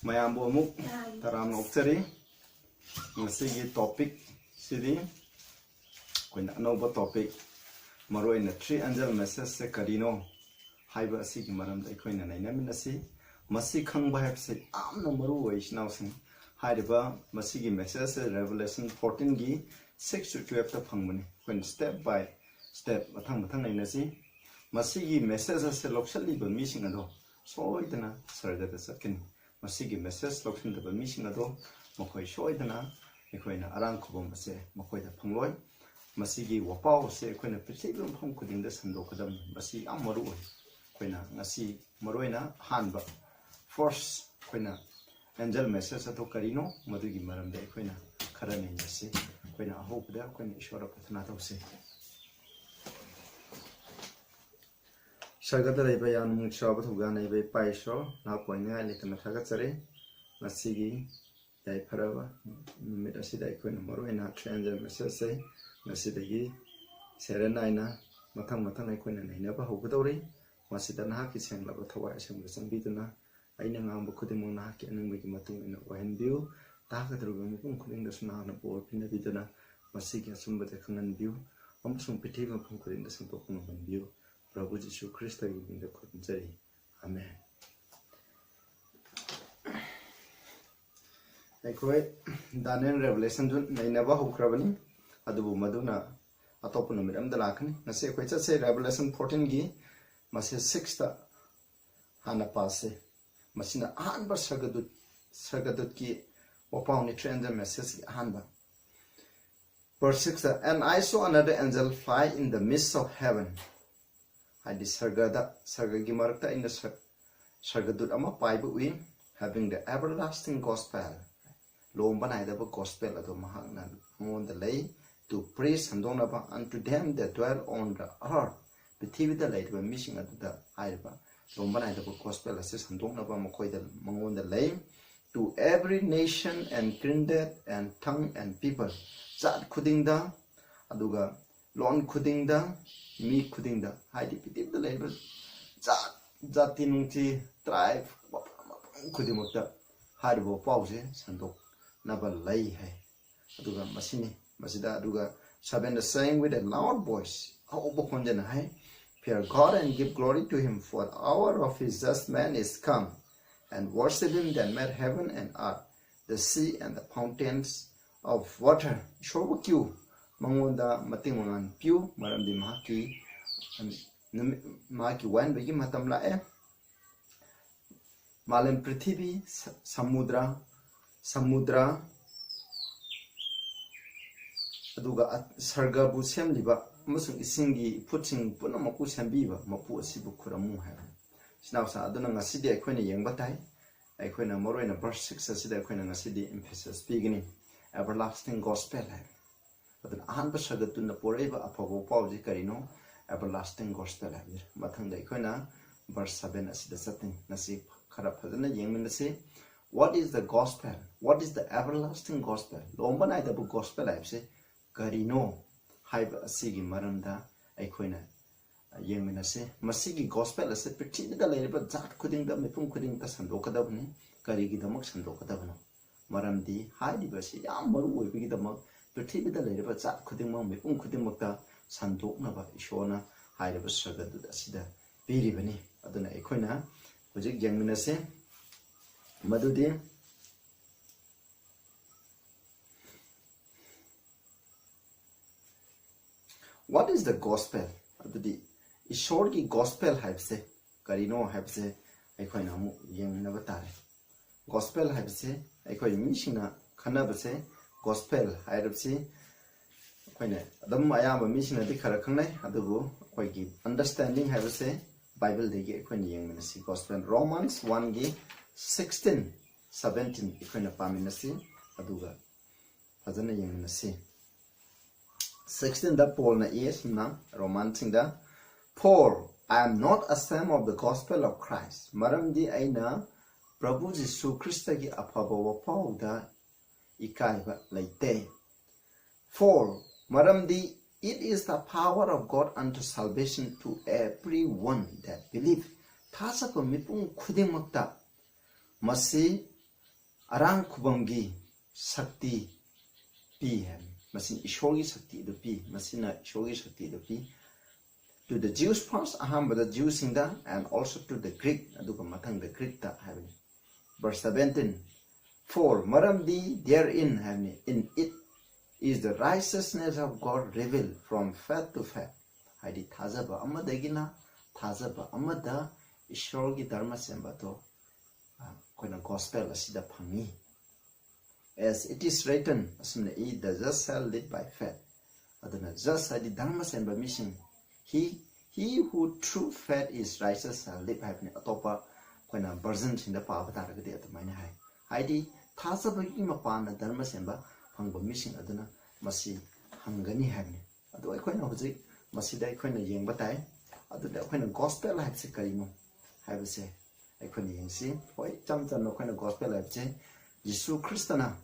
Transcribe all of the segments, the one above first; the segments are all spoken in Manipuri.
mayambu amuk taram okchari ngasigi topic sidi koina anova topic maroina three angel message se karino haiba asigi maramda koina nainamin asi masi khangba habse amna maru waisnaw sing haiba masigi message se revelation 14 gi 6 to 12 ta phangmani koina step by step mathang nainasi masigi message se loksali ba mising ado soidana sargada sakini masigi message loksin da mission ado mokoi soidana ekoina arang khobom ase mokoi da phangloi masigi wapao se ekoina pithibum phang kuding da sandokadam masi amaru ekoina ngasi maroina hanba first ekoina angel message ato karino madugi maramda ekoina kharani nasi ekoina ahopda ekoina ishwara prathana tawse Sagada raiba yan mung shabat huga na iba paisho na poinya litana thagatsare masigi yai pharaba numit asida ikoina maroina transfer message sai nasidagi serenaina mathang ikoina naina ba hogdori masida na ki sengla ba thawai asem sambiduna aina ngam khudimung na ki anunggi matung ina wahen view tagadru mung khuding da suna na por pina biduna masigi asumba de khangan view amsung pithiba phung khuding da sung pokung ban view Prabhu Jisu Krista in the Kutunzari. Amen. Ekoi Daniel Revelation jun nainaba hukrabani adubu maduna atopuna miram dalakani nase ekoi chase Revelation 14 gi mase 6 ta hana passe masina hanba sagadut ki opawni trend message hanba verse 6 and I saw another angel fly in the midst of heaven Adi sargagi marakta in the sargadut ama paibu wi having the everlasting gospel lomba na idaba gospel ado mahagna on the lay to praise handonaba unto them that dwell on the earth bithibi the lay ba missing adu da aiba lomba na idaba gospel assist handonaba makoi the mangon the lay to every nation and kindred and tongue and people zat khuding da aduga lon khuding da mi khuding da haidi pitib da label jati nungchi tribe khudimokta haribo pause sandok naba lai hai aduga masida aduga seven saying with a loud voice obo konjana hai fear God and give glory to him for the hour of his just man is come and worship him that made heaven and earth the sea and the fountains of water shobukyu mangonda mating mangan piu maramdi mahaki wan bagi matam lae malam prithibi samudra aduga sarga bu semliba amasung isingi phutsing punamaku sembiba mapu asibu khuramu ha sinawsa aduna ngasidi aikoina yengba tai aikoina moroina verse 6 asida aikoina ngasidi emphasis bigini everlasting gospel hai adun ahanba sagatuna poraiba aphabo pawji karino everlasting gospel hai mathang dai khoina verse 7 asida satin nasi khara phadana yengminase what is the gospel what is the everlasting gospel lomba nai da gospel hai se karino haiba asigi maramda ai khoina yengminase masigi gospel ase prithvi da laiba jat khuding da mipum khuding ta sandokadabni karigi damak sandokadabno maramdi haidi basi yam maru oibigi damak prithvi da laiba jat khuding ma mipum khuding makta sandoknaba ishona hairiba sagadu asida biribani aduna ekhoina hojik yengminase madudi what is the gospel adudi ishor ki gospel haibse karino haibse ekhoina mu yengnaba tare gospel haibse ekhoi misina khanabase gospel hairabsi koine adam ayamba misina di khara khangnai adubu koi gi understanding haibse bible de gi koine yengminasi gospel romans 1 gi 16 17 koine paminasi aduga fazana yengminasi 16 da paul na yes na romans da paul I am not ashamed of the gospel of Christ maramdi aina prabhu jisu krista gi aphaba wapauda ikaiba laite for maramdi it is the power of God unto salvation to everyone that believe thasa ko mipung khudimakta masi arang kubamgi sakti pi hai masin ishogi sakti do pi masina ishogi sakti do pi to the Jews first aham the Jews singda and also to the Greek aduga mathang the Greek ta hai verse 17 for maramdi therein hai in it is the righteousness of God revealed from faith to faith haidi thazaba amadagina thazaba amada ishorgi dharma sembato koina gospel asida phangi as it is written asumne the just shall live by faith aduna just haidi dharma semba mission he who through faith is righteous shall live happen atopa koina version sinda paaba taragadi atmaina hai haidi thazaba gi mapana dharma semba phangba mission aduna masi hangani haini adu aikoina hojik masida aikoina yengba tai aduda aikoina gospel life se karino haibse aikoina yengsi hoi chamchan no aikoina gospel life se Yesu Christana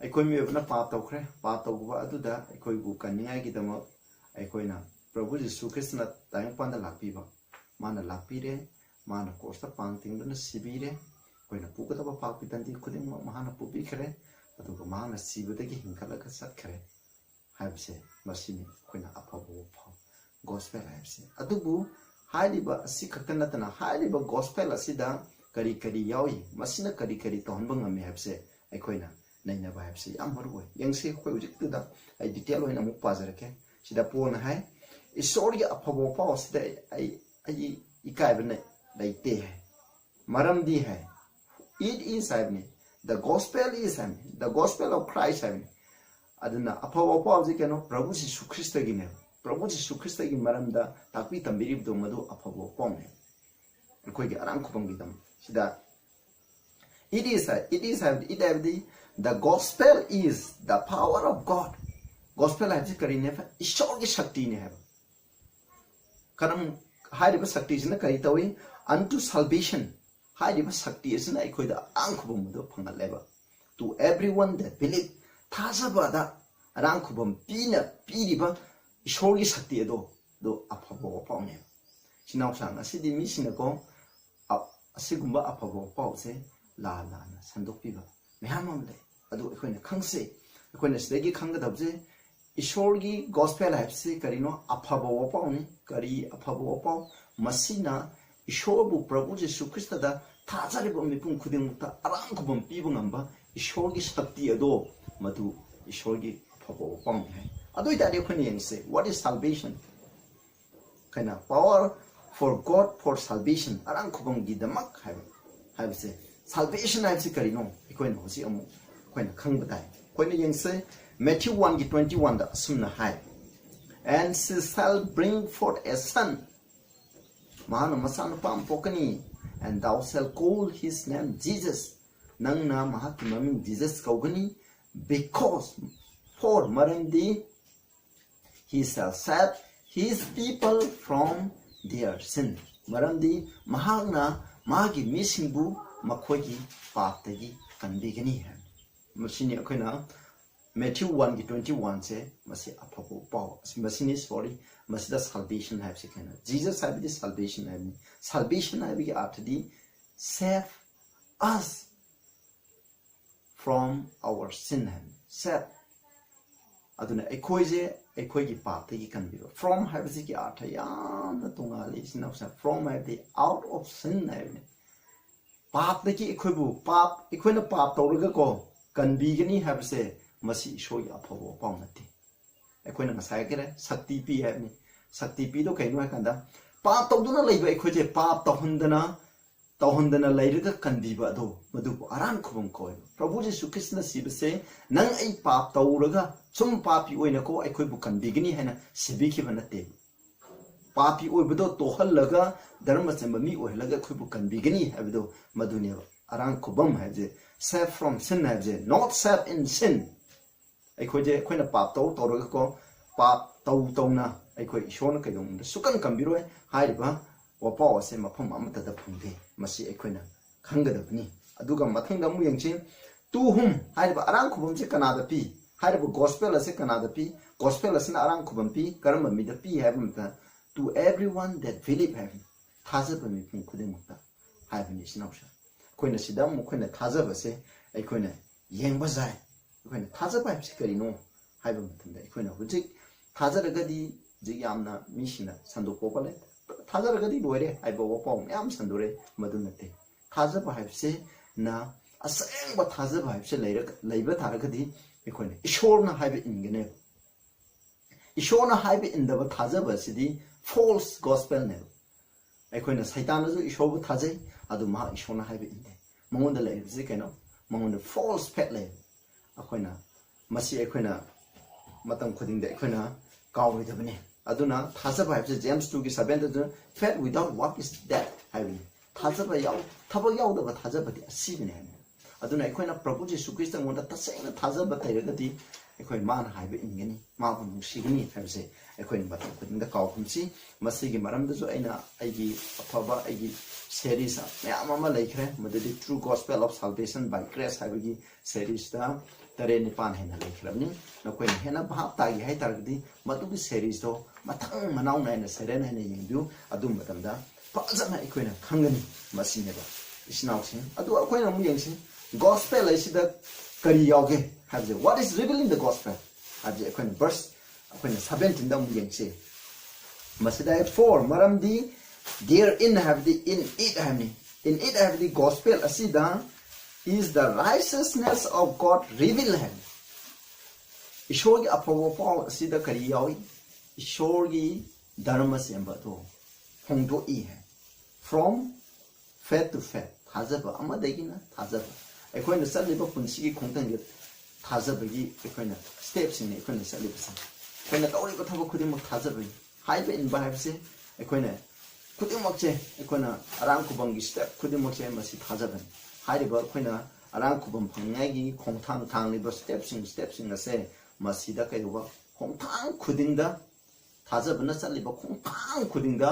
aikoi mi na pa tawkhre pa tawba aduda aikoi bu kaningai gi damo aikoina Prabhu Yesu Christana tayang panda lakpiba mana lakpire mana kosta pangting duna sibire koina pukata ba pakpitanti khuding mahana pubi khre aduga mahana sibudagi hinkalaga satkre haibse masini koina apabu pha gospel haibse adubu hailiba asi khaktanatana hailiba gospel asida kari kari yawi masina kari kari tonba ngame haibse aikoina naina ba haibse yam marwoi yangse khoi ujiktuda ai detail hoina mu pazarake sida pona hai isori apabu pha asida ai ikai bane daite hai maramdi hai it is having the gospel is having the gospel of Christ having aduna apabu pha ji keno Prabhu Jesu Christ gi ne Prabhu Jesu Christ gi maramda takpi tambiri do madu apabu pha ne koi gi arang khupang gi dam sida it is having it have the gospel is the power of God gospel haji karine fa ishor gi shakti ne hai karam hairiba shakti jina kari tawi unto salvation hairiba shakti isna ikoida angkhubum do phangal leba to everyone that believe thasaba da rangkhubum pina piriba ishorgi shakti do aphabo paune sinaw sang asidi mi sinako asigumba aphabo pause la na sandokpiba mehamam le adu ikoina khangse ikoina sidagi khangadabje ishorgi gospel hapse karino aphabo paune kari aphabo pau masina ishorbu Prabhu Jesu Christ da thajariba mipum khudimukta arangkhubam pibu ngamba ishorgi shakti ado madu ishorgi phabo pang hai adoi da de khoni yengse what is salvation kana power for God for salvation arangkhubam gi damak hai say salvation hai se karino ikoin hosi amu koina khangbadai koina yengse Matthew 1:21 da sumna hai and she shall bring forth a son Mahana masana pam pokani and thou shalt call his name Jesus nang na mahaki maming Jesus kaugani because for marandi he shall save his people from their sin marandi mahagna magi misingbu makhogi paptagi kanbigani hai masini akoina Matthew 1:21 se masi apabu pau masini sorry masida salvation have sekena Jesus have this salvation have salvation have after the save us from our sin have save aduna ekoi gi pap te gi kan bi from have ki artha yam na tungali sinau sa from have the out of sin have pap te ki ekoi bu pap ekoi na pap tawraga ko kan bi gani have se masi shoy aphabo pau nati ekoi na ngasai kere sakti pi have ni sakti pi do kaino kanda pap tawduna leiba ekoi je pap tawhundana leiraga kandiba do madu aran khubum ko Prabhu Jesu Krishna sibse nang ai pap tawraga sum papi oina ko ekoi bu kandigini hena sibiki banate papi oibedo tohallaga dharma chamba mi oilaga ekoi bu kandigini habido madune aran khubum haje save from sin haje not save in sin ekoi je koina pap tawraga ko pap tawna aikoi ishona kaidong sukan kambiroi hairiba wapa ase mafam amata da phungde masi aikoina khangadabni aduga mathangda mu yengchin tu hum hairiba arang khubum se kanada pi hairiba gospel ase kanada pi gospel ase arang khubum pi karamba mi da pi haibamta to everyone that believe have thazaba mi phung khudemukta haibni sinawsa ꯑꯩꯈꯣꯏꯅ ꯁꯤꯗ ꯑꯃꯨꯛ ꯑꯩꯈꯣꯏꯅ ꯊꯥꯖꯕꯁꯦ ꯑꯩꯈꯣꯏꯅ ꯌꯦꯡꯕ ꯌꯥꯏ ꯑꯩꯈꯣꯏꯅ ꯊꯥꯖꯕ ꯍꯥꯏꯕꯁꯤ ꯀꯔꯤꯅꯣ ꯍꯥꯏꯕ ꯃꯇꯝꯗ ꯑꯩꯈꯣꯏꯅ ꯍꯧꯖꯤꯛ ꯊꯥꯖꯔꯒꯗꯤ ꯍꯧꯖꯤꯛ ꯌꯥꯝꯅ ꯃꯤꯁꯤꯡꯅ ꯁꯟꯗꯣꯛꯄ ꯂꯩ ꯊꯥꯖꯔꯒꯗꯤ ꯂꯣꯏꯔꯦ ꯍꯥꯏꯕ ꯋꯥꯄꯥꯎ ꯃꯌꯥꯝ ꯁꯟꯗꯣꯔꯦ ꯃꯗꯨ ꯅꯠꯇꯦ ꯊꯥꯖꯕ ꯍꯥꯏꯕꯁꯦ ꯅ ꯑꯁꯦꯡꯕ ꯊꯥꯖꯕ ꯍꯥꯏꯕꯁꯦ ꯂꯩꯕ ꯇꯥꯔꯒꯗꯤ ꯑꯩꯈꯣꯏꯅ ꯏꯁꯣꯔꯅ ꯍꯥꯏꯕ ꯏꯟꯒꯅꯦꯕ ꯏꯁꯣꯔꯅ ꯍꯥꯏꯕ ꯏꯟꯗꯕ ꯊꯥꯖꯕ ꯑꯁꯤꯗꯤ ꯐꯣꯜꯁ ꯒꯣꯁꯄꯦꯜꯅꯦꯕ ꯑꯩꯈꯣꯏꯅ ꯁꯩꯇꯥꯟꯅꯁꯨ ꯏꯁꯣꯔꯕꯨ ꯊꯥꯖꯩ ꯑꯗꯨ ꯃꯍꯥꯛ ꯏꯁꯣꯔꯅ ꯍꯥꯏꯕ ꯏꯟꯗꯦ ꯃꯉꯣꯟꯗ ꯂꯩꯔꯤꯕꯁꯤ ꯀꯩꯅꯣ ꯃꯉꯣꯟꯗ ꯐꯣꯜꯁ ꯐꯦꯠ ꯂꯩ ꯑꯩꯈꯣꯏꯅ ꯃꯁꯤ ꯑꯩꯈꯣꯏꯅ ꯃꯇꯝ ꯈꯨꯗꯤꯡꯗ ꯑꯩꯈꯣꯏꯅ ꯀꯥꯎꯔꯣꯏꯗꯕꯅꯤ ꯑꯗꯨꯅ ꯊꯥꯖꯕ ꯍꯥꯏꯕꯁꯤ ꯖꯦꯝꯁ 2:7 ꯐꯦꯠ ꯋꯤꯗꯥꯎꯠ ꯋꯥꯛ ꯏꯁ ꯗꯦꯠ ꯍꯥꯏꯕꯅꯤ ꯊꯥꯖꯕ ꯊꯕꯛ ꯌꯥꯎꯗꯕ ꯊꯥꯖꯕꯗꯤ ꯑꯁꯤꯕꯅꯤ ꯍꯥꯏꯕꯅꯤ ꯑꯗꯨꯅ ꯑꯩꯈꯣꯏꯅ ꯄ꯭ꯔꯚꯨ ꯖꯤꯁꯨ ꯈ꯭ꯔꯤꯁꯇꯉꯣꯟꯗ ꯇꯁꯦꯡꯅ ꯊꯥꯖꯕ ꯂꯩꯔꯒꯗꯤ ꯑꯩꯈꯣꯏ ꯃꯥꯅ ꯍꯥꯏꯕ ꯏꯟꯒꯅꯤ ꯃꯥꯕꯨ ꯅꯨꯡꯁꯤꯒꯅꯤ ꯍꯥꯏꯕꯁꯦ ꯑꯩꯈꯣꯏꯅ ꯃꯇꯝ ꯈꯨꯗꯤꯡꯗ ꯀꯥꯎꯐꯝꯁꯤ ꯃꯁꯤꯒꯤ ꯃꯔꯝꯗꯁꯨ ꯑꯩꯅ ꯑꯩꯒꯤ ꯑꯐꯕ ꯑꯩꯒꯤ ꯁꯦꯔꯤꯁ ꯃꯌꯥꯝ ꯑꯃ ꯂꯩꯈ꯭ꯔꯦ ꯃꯗꯨꯗꯤ true gospel of salvation by grace ꯍꯥꯏꯕꯒꯤ ꯁꯦꯔꯤꯁꯇ 8-9 ꯍꯦꯟꯅ ꯂꯩꯈ꯭ꯔꯕꯅꯤ ꯅꯈꯣꯏꯅ ꯍꯦꯟꯅ ꯚꯥꯞ ꯇꯥꯒꯦ ꯍꯥꯏꯇꯥꯔꯒꯗꯤ ꯃꯗꯨꯒꯤ ꯁꯦꯔꯤꯁꯇꯣ ꯃꯊꯪ ꯃꯅꯥꯎ ꯅꯥꯏꯅ ꯁꯩꯔꯦꯡ ꯍꯥꯏꯅ ꯌꯦꯡꯕꯤꯌꯨ ꯑꯗꯨ ꯃꯇꯝꯗ ꯐꯖꯅ ꯑꯩꯈꯣꯏꯅ ꯈꯪꯒꯅꯤ ꯃꯁꯤꯅꯦꯕ ꯏꯆꯤꯟꯅꯥꯎꯁꯤꯡ ꯑꯗꯨ ꯑꯩꯈꯣꯏꯅ ꯑꯃꯨꯛ ꯌꯦꯡꯁꯤ gospel ꯑꯁꯤꯗ ꯀꯔꯤ ꯌꯥꯎꯒꯦ ꯍꯥꯏꯕꯁꯦ what is revealed in the gospel ꯍꯥꯏꯕꯁꯦ ꯑꯩꯈꯣꯏꯅ verse ꯑꯩꯈꯣꯏꯅ 17ꯗ ꯑꯃꯨꯛ ꯌꯦꯡꯁꯤ ꯃꯁꯤꯗ for ꯃꯔꯝꯗꯤ there in ꯍꯥꯏꯕꯗꯤ in it ꯍꯥꯏꯕꯅꯤ in it ꯍꯥꯏꯕꯗꯤ gospel ꯑꯁꯤꯗ is the righteousness of God revealed ꯍꯥꯏꯕꯅꯤ ꯏꯁꯣꯔꯒꯤ ꯑꯐꯕ ꯄꯥꯎ ꯑꯁꯤꯗ ꯀꯔꯤ ꯌꯥꯎꯏ ꯏꯁꯣꯔꯒꯤ ꯙꯔꯃ ꯁꯦꯝꯕ ꯑꯗꯨ ꯐꯣꯡꯗꯣꯛꯏ ꯍꯥꯏ from faith to faith ꯊꯥꯖꯕ ꯑꯃꯗꯒꯤꯅ ꯊꯥꯖꯕ ꯑꯩꯈꯣꯏꯅ ꯆꯠꯂꯤꯕ ꯄꯨꯟꯁꯤꯒꯤ ꯈꯣꯡꯊꯥꯡꯒꯤ ꯊꯥꯖꯕꯒꯤ ꯑꯩꯈꯣꯏꯅ ꯁ꯭ꯇꯦꯞꯁꯤꯡꯅꯤ ꯑꯩꯈꯣꯏꯅ ꯆꯠꯂꯤꯕꯁꯦ ꯑꯩꯈꯣꯏꯅ ꯇꯧꯔꯤꯕ ꯊꯕꯛ ꯈꯨꯗꯤꯡꯃꯛ ꯊꯥꯖꯕꯒꯤ ꯍꯥꯏꯕ ꯏꯟꯕ ꯍꯥꯏꯕꯁꯦ ꯑꯩꯈꯣꯏꯅ ꯈꯨꯗꯤꯡꯃꯛꯁꯦ ꯑꯩꯈꯣꯏꯅ ꯑꯔꯥꯡ ꯈꯨꯕꯝꯒꯤ ꯁ꯭ꯇꯦꯞ ꯈꯨꯗꯤꯡꯃꯛꯁꯦ ꯃꯁꯤ ꯊꯥꯖꯕꯅꯤ ꯍꯥꯏꯔꯤꯕ ꯑꯩꯈꯣꯏꯅ ꯑꯔꯥꯡ ꯈꯨꯕꯝ ꯐꯪꯅꯤꯡꯉꯥꯏꯒꯤ ꯈꯣꯡꯊꯥꯡ ꯊꯥꯡꯂꯤꯕ ꯁ꯭ꯇꯦꯞꯁꯤꯡ ꯑꯁꯦ ꯃꯁꯤꯗ ꯀꯩꯗꯧꯕ ꯈꯣꯡꯊꯥꯡ ꯈꯨꯗꯤꯡꯗ ꯊꯥꯖꯕꯅ ꯆꯠꯂꯤꯕ ꯈꯣꯡꯊꯥꯡ ꯈꯨꯗꯤꯡꯗ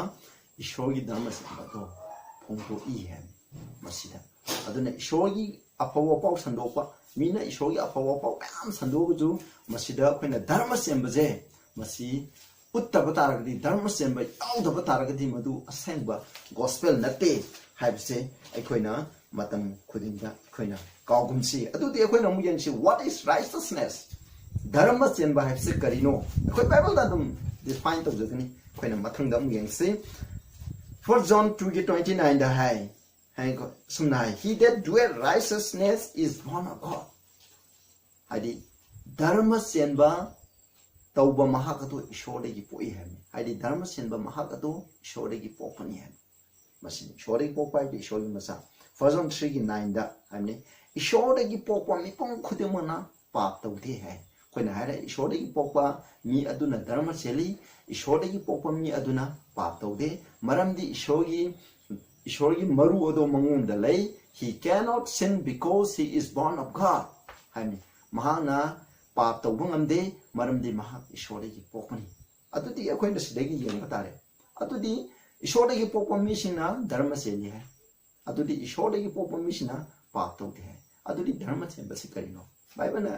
ꯏꯁꯣꯔꯒꯤ ꯙꯔꯃ ꯁꯦꯝꯕ ꯑꯗꯣ ꯐꯣꯡꯗꯣꯛꯏ ꯍꯥꯏꯕꯅꯤ ꯃꯁꯤꯗ ꯑꯗꯨꯅ ꯏꯁꯣꯔꯒꯤ ꯑꯐꯕ ꯄꯥꯎ ꯁꯟꯗꯣꯛꯄ ꯃꯤꯅ ꯏꯁꯣꯔꯒꯤ ꯑꯐꯕ ꯄꯥꯎ ꯃꯌꯥꯝ ꯁꯟꯗꯣꯛꯑꯒꯁꯨ ꯃꯁꯤꯗ ꯑꯩꯈꯣꯏꯅ ꯙꯔꯃ ꯁꯦꯝꯕꯁꯦ ꯃꯁꯤ ꯎꯠꯇꯕ ꯇꯥꯔꯒꯗꯤ ꯙꯔꯃ ꯁꯦꯝꯕ ꯌꯥꯎꯗꯕ ꯇꯥꯔꯒꯗꯤ ꯃꯗꯨ ꯑꯁꯦꯡꯕ ꯒꯣꯁꯄꯦꯜ ꯅꯠꯇꯦ ꯍꯥꯏꯕꯁꯦ ꯑꯩꯈꯣꯏꯅ ꯃꯇꯝ ꯈꯨꯗꯤꯡꯗ ꯑꯩꯈꯣꯏꯅ ꯀꯥꯎꯒꯨꯝꯁꯤ ꯑꯗꯨꯗꯤ ꯑꯩꯈꯣꯏꯅ ꯑꯃꯨꯛ ꯌꯦꯡꯁꯤ what is righteousness ꯙꯔꯃ ꯆꯦꯟꯕ ꯍꯥꯏꯕꯁꯤ ꯀꯔꯤꯅꯣ ꯑꯩꯈꯣꯏ ꯕꯥꯏꯕꯜꯗ ꯑꯗꯨꯝ ꯗꯤꯐꯥꯏꯟ ꯇꯧꯖꯒꯅꯤ ꯑꯩꯈꯣꯏꯅ ꯃꯊꯪꯗ ꯑꯃꯨꯛ ꯌꯦꯡꯁꯤ 1 John 2:29 hai sumna he that doeth righteousness is born of God hadi dharma senba tauba mahak atu ishordagi poi hai hadi dharma senba mahak atu ishordagi popani hai masin ishordagi popai bi ishorgi masa 1 John 3:9 da hamne ishordagi popa mi pong khudemana pap taude hai koina hare ishordagi popa mi aduna dharma seli ishordagi popa mi aduna pap taude maramdi ishorgi maru ado mangunda lay he cannot sin because he is born of God hani mahana pap tawbang amde maramdi mahak ishorgi pokmani adudi akoina sidagi yenga tare adudi ishorgi pokmi sina dharma seli hai adudi ishorgi pokmi sina pap tawde hai adudi dharma sen basi karino bible na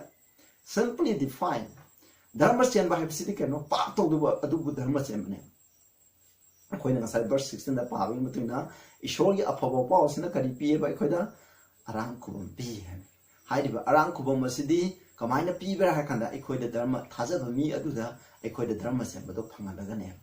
simply define dharma sen ba habsidi kano pap tawdu adubu dharma sen bane ꯑꯩꯈꯣꯏꯅ ꯉꯁꯥꯏ verse 16ꯗ ꯄꯥꯕꯒꯤ ꯃꯇꯨꯡꯏꯟꯅ ꯏꯁꯣꯔꯒꯤ ꯑꯐꯕ ꯄꯥꯎ ꯑꯁꯤꯅ ꯀꯔꯤ ꯄꯤꯌꯦꯕ ꯑꯩꯈꯣꯏꯗ ꯑꯔꯥꯡ ꯈꯨꯕꯝ ꯄꯤ ꯍꯥꯏꯕ ꯍꯥꯏꯔꯤꯕ ꯑꯔꯥꯡ ꯈꯨꯕꯝ ꯑꯁꯤꯗꯤ ꯀꯃꯥꯏꯅ ꯄꯤꯕ꯭ꯔꯥ ꯍꯥꯏ ꯀꯥꯟꯗ ꯑꯩꯈꯣꯏꯗ ꯙꯔꯃ ꯊꯥꯖꯕ ꯃꯤ ꯑꯗꯨꯗ ꯑꯩꯈꯣꯏꯗ ꯙꯔꯃ ꯁꯦꯝꯕꯗꯣ ꯐꯪꯍꯜꯂꯒꯅꯦꯕ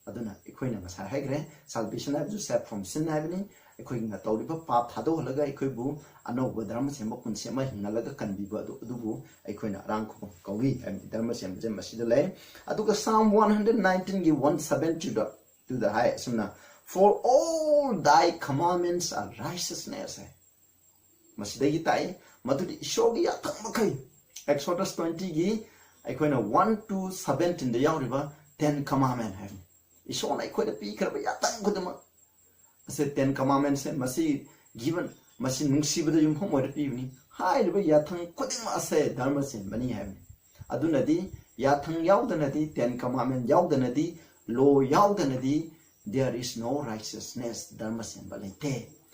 ꯑꯗꯨꯅ ꯑꯩꯈꯣꯏꯅ ꯉꯁꯥꯏ ꯍꯥꯏꯈ꯭ꯔꯦ salvation ꯍꯥꯏꯕꯁꯨ save from sin ꯍꯥꯏꯕꯅꯤ ꯑꯩꯈꯣꯏꯅ ꯇꯧꯔꯤꯕ ꯄꯥꯞ ꯊꯥꯗꯣꯛꯍꯜꯂꯒ ꯑꯩꯈꯣꯏꯕꯨ ꯑꯅꯧꯕ ꯙꯔꯃ ꯁꯦꯝꯕ ꯄꯨꯟꯁꯤ ꯑꯃ ꯍꯤꯡꯍꯜꯂꯒ ꯀꯟꯕꯤꯕ ꯑꯗꯨꯕꯨ ꯑꯩꯈꯣꯏꯅ ꯑꯔꯥꯡ ꯈꯨꯕꯝ ꯀꯧꯏ ꯍꯥꯏꯕꯗꯤ ꯙꯔꯃ ꯁꯦꯝꯕꯁꯦ ꯃꯁꯤꯗ ꯂꯩ ꯑꯗꯨꯒ Psalm 119ꯒꯤ 170 to the high sumna for all thy commandments are righteousness masidagi tai madudi ishogi yathang makai Exodus 20 gi aikoina 1 to 17 da yawriba 10 commandment hai ishona aikoida pi kharba yathang gudama ase 10 commandments se masi given masi nungsibada yumphom oida pibni hairiba yathang khuding ase dharma sen bani hai adunadi yathang yawdanadi 10 commandment yawdanadi law yawdanadi there is no righteousness dharma semba lete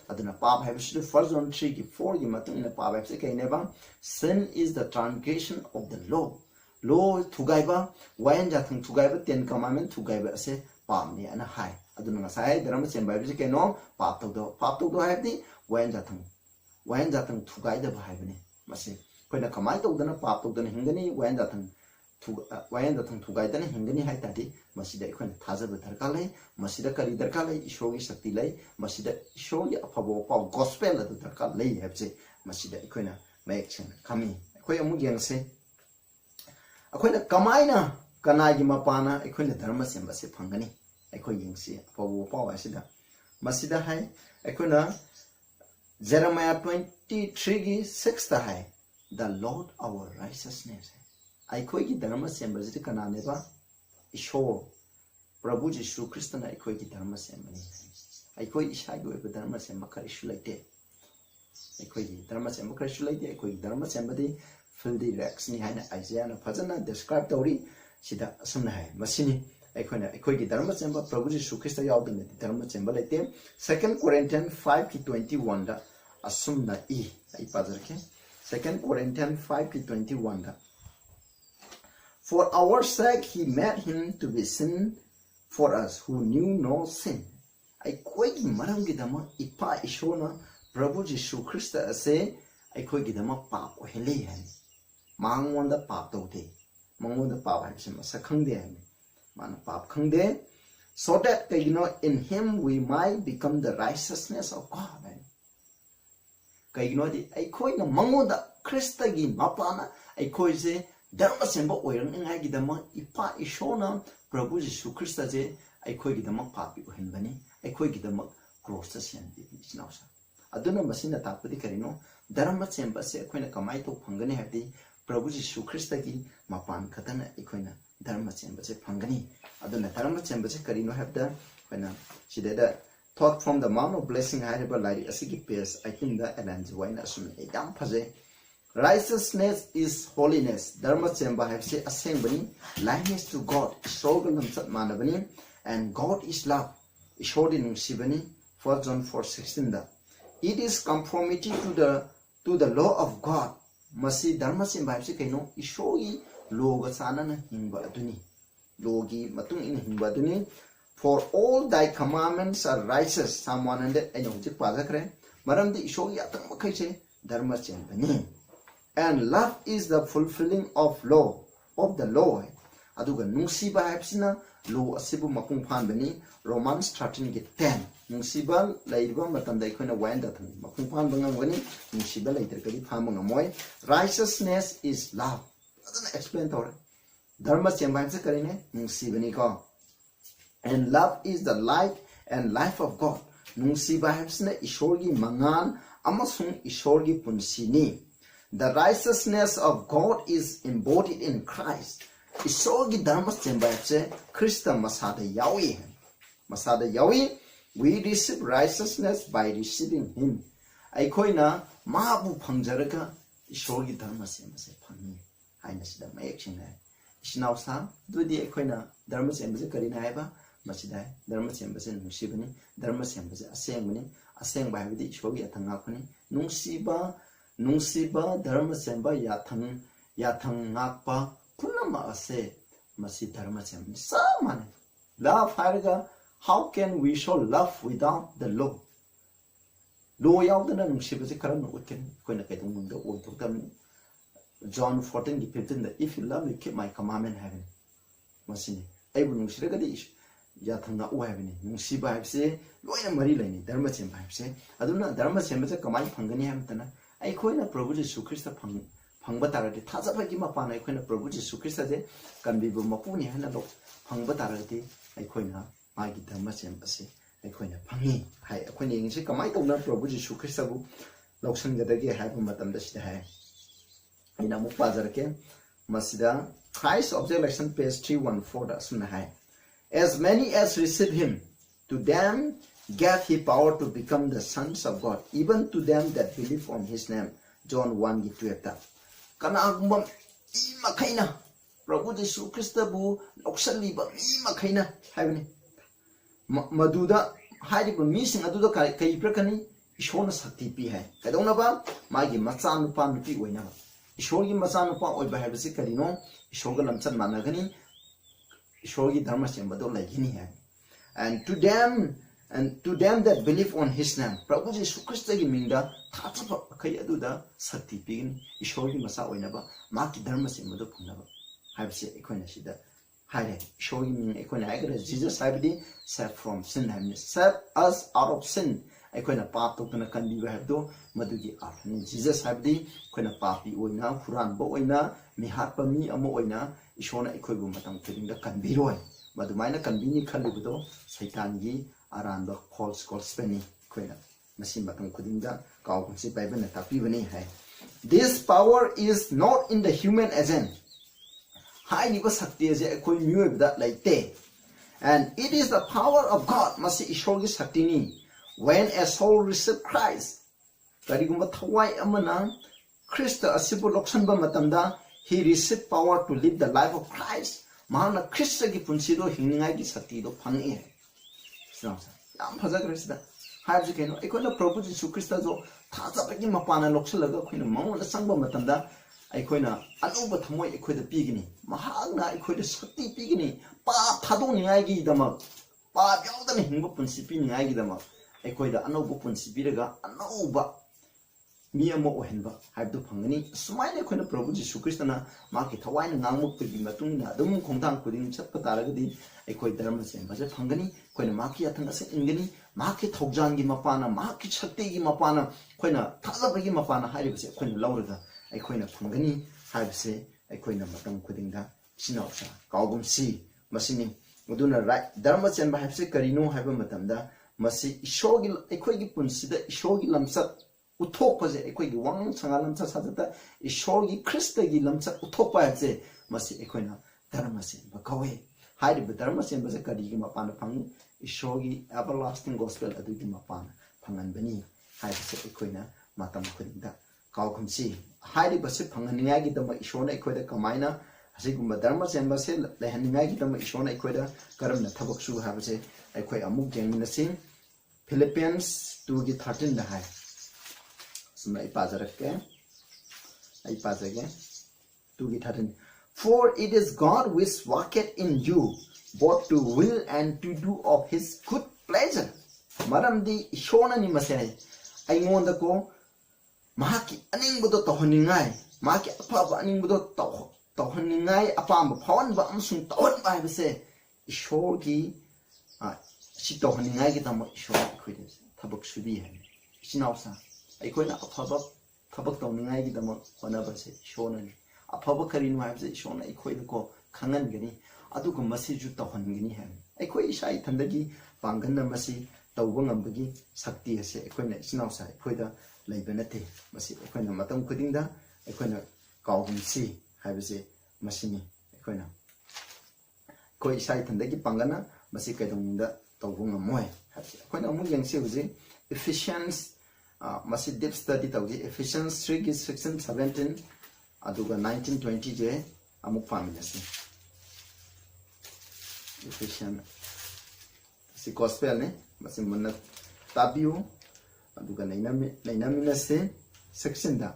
aduna pap habsu 1 John 3 ki 4 gi matungna pap habse kaineba sin is the transgression of the law thugaiba wayan jathang thugaiba 10 commandment thugaiba ase pamni ana hai aduna ngasai dharma semba habse kaino pap tawdo habdi wayan jatang thugai da bhai bane masi koina kamai to dana pap to dana hingani wayan jatang thugai dana hingani hai tadi masida ikhoina thajaba darkar lai masida kari darkar lai ishori shakti lai masida ishori afabo pau gospel adu darkar lai habse masida ikhoina mayek chen kami khoi amu yangse akoina kamaina kanagi mapana ikhoina dharma semba se phangani akhoi yangse afabo pau asida masida hai akoina Jeremiah 23:6 ta hai the Lord our righteousness akhoi ki dharma semba se kanane ba ishor Prabhu Jisu Krishna na akhoi ki dharma semba ni akhoi ishai go ba dharma semba karisu laite akhoi ki dharma semba karisu laite akhoi dharma semba di filthy rags ni haina Isaiah na phajana describe tawri sida asumna hai masini akhoi ki dharma semba Prabhu Jisu Krishna yaudane dharma semba laite 2 Corinthians 5:21 da asumna ai pajarke 2 Corinthians 5:21 da for our sake he made him to be sin for us who knew no sin akhoi ki maram gi dama ipa ishona Prabhu Jisu Krishna ase akhoi gi dama pap ohele hai mangonda pap tawte mangonda pap hai sema sakhangde hai mana pap khangde so that in him we might become the righteousness of God di akhoi na mangoda Krista gi mapana akhoi je dharma semba oirang ngai gi dama ipa ishona Prabhu Jisu Krista je akhoi gi dama papi ohenbani akhoi gi dama cross ta sian di chinausa aduna masina tapudi karino dharma semba se akhoi na kamai to phangani habdi Prabhu Jisu Krista gi mapan khatana akhoi na dharma semba se phangani aduna dharma semba se karino habda akhoi na sideda thought from the mount of blessing hariba lari asigi page I think the elanji waina asum edam phaje righteousness is holiness dharma semba habse asengbani likeness to God isroganam sat manabani and God is love ishodi nungsibani 1 John 4:16 da it is conformity to the law of God masi dharma semba habse kaino ishoi loga sanana hingba aduni logi matung in hingba aduni for all thy commandments are righteous Psalm 100 I know jik pazakre maram de ishoi atang makai che dharma semba ni and love is the fulfilling of the law aduga nungsiba habsina law asibu makung phan bani Romans 13:10 nungsiba laiba matam da ikhoina wain da thang makung phan bangam gani nungsiba laitar kali pham ngamoy righteousness is love adana explain thore dharma semba se karine nungsibani ko and love is the light and life of God nungsiba habsina ishorgi mangan amasung ishorgi punsini the righteousness of God is embodied in Christ ishorgi dharma semba se Krista masada yawi we receive righteousness by receiving him aikoina mabu phangjaraga ishorgi dharma semba se phangni haina sida mayek china isnausa dudi aikoina dharma semba se karina haiba masida dharma semba se nungsibani dharma semba se aseng ba habidi ishorgi athanga khuni nungsiba dharma semba yathang ngakpa punama ase masi dharma semba samane love haraga how can we show love without the law yaudana nungsiba se karam utken koina kaidung mungda othoktam John 14:15 if you love me keep my commandment heaven masini aibu nungsiragadi yathanga u habini nungsiba habse loina mari laini dharma semba habse aduna dharma semba se kamai phangani hamtana aikoina Prabhu Jisu Krista phangba tarati thajabagi mapana aikoina Prabhu Jisu Krista je kanbibu mapuni hana lo phangba tarati aikoina magi dharma semba se aikoina phangi hai aikoina ingse kamai tawna Prabhu Jisu Krista bu loksangadagi haibu matamda sida hai ina mu pajarke masida Christ object lesson page 314 da sunna hai as many as receive him to them gave he power to become the sons of God even to them that believe on his name John 1:12 kanagumba imakhaina Prabhu Jisu Krista bu loksaliba imakhaina haibani maduda hairibu mising aduda kai prakani ishona sakti pi hai kadona ba magi macha nupa nupi oina ishorgi macha nupa oiba haibasi karino ishorga lamchan managani ishorgi dharma semba do lagini hai and to them And to them that believe on his name, Prabhu Jesu Christ gi mingda thachapa khai aduda sakti pigin ishor gi masa oinaba ma ki dharma se madu phunaba haibse ekoina sida haire ishor gi ming ekoina agara Jesus haibdi save from sin haibni save us out of sin ekoina pap tokna kanbi ba habdo madugi arthani Jesus haibdi ekoina papi oina khuran bo oina mi hatpa mi amo oina ishona ekoibu matam khudingda kanbi roi madumaina kanbini khalibdo saitan gi around false gospel ni koina machine batang kudinga kaw kunsi bible na tapibani hai this power is not in the human agent hai ni ko sakti je koi myu da laite and it is the power of God masi ishor gi sakti ni when a soul receive Christ karigumba thawai amana Christ asibu loksan ba matamda he received power to live the life of Christ mahana Christ gi punsi do hingai gi sakti do phangi hai yam phajagresida haibje keno aikona Prabhu Jesu Christ jo thaja bagi mapana loksalaga khoina mangona sangba matamda aikoina anuba thamoi aikoida pigini mahagna aikoida sakti pigini pa thadong ningai gi dama pa yaudana hingba punsi pi ningai gi dama aikoida anuba punsi biraga anuba mi amo ohenba haibdo phangani sumaina aikoina Prabhu Jesu Christ na maki thawaina ngangmuk pigi matungna adum khongdang kuding chatpa taragadi aikoi dharma se baje phangani koina maki athang ase ingani maki thokjang gi mapana maki shakti gi mapana koina thaja bagi mapana hairi base koina lauraga aikoina phangani haibse aikoina matam khudingda sinausa kaugum si masini uduna right dharma chen ba haibse karino haiba matamda masi ishogi aikoi gi punsida ishogi lamsat uthokpaje aikoi gi wang changalam cha sajata ishogi Krista gi lamsat uthokpa haibse masi aikoina dharma chen ba kawe hairi ba dharma chen ba se kari gi mapana phang ishogi everlasting gospel adu gi mapana phangan bani haibse aikoina matam khudingda kaugum si hairi ba se phanganinga gi dama ishona aikoida kamaina asigumba dharma chen ba se lehaninga gi dama ishona aikoida karamna thabak su habse aikoi amuk jengna sin Philippians 2:13 da hai sumai pajarake ai pajage 2:13 for it is God which worketh in you both to will and to do of his good pleasure maramdi ishona ni masai aingonda ko mahaki aningbudo tohoningai mahaki apaba aningbudo tohoningai apamba phonba amsung tawon ba bese ishogi si tohoningai gi tamo ishora khoide thabak subi hai sinausa aikoina apaba thabak toningai gi tamo hona base ishona ni apaba karinu haibse ishona aikoida ko khangan gani adugo masi ju tohongini hai aikoi isai thandagi panganna masi tawba ngambagi sakti ase aikoina sinausa aikoida leiba nate masi aikoina matam khudingda aikoina kaugumsi haibse masini aikoina koi isai thandagi pangana masi kaidongda tawba ngamoy haibse aikoina amu yangse huji Ephesians masi deep study tawgi Ephesians 3 ki section 17 aduga 19-20 je amuk paminasi Ephesians si gospel ne masi manna tabiu aduga nainamina se section da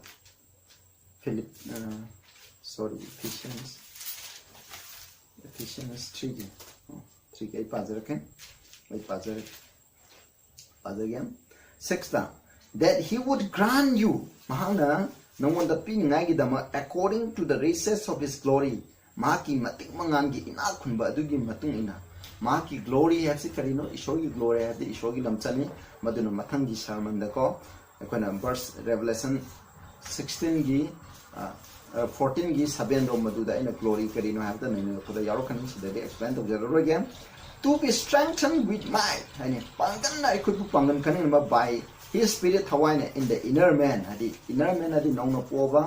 Ephesians 3 je 3 ke pajarake ai pajarage 6 da that he would grant you mahana namon the pin ngai dama according to the riches of his glory maki matik mangan gi ina khunba adugi matung ina maki glory hapsi karino ishogi glory hapdi ishogi lamchani maduna mathangi sarmanda ko ekona verse Revelation 16 gi 14 gi 7 ro maduda ina glory karino hapda naino koda yaro kan sidade explain to jaro again to be strengthened with might hani pangan na ikhu pangan kanin ba by his spirit thawaina in the inner man adi nongna poba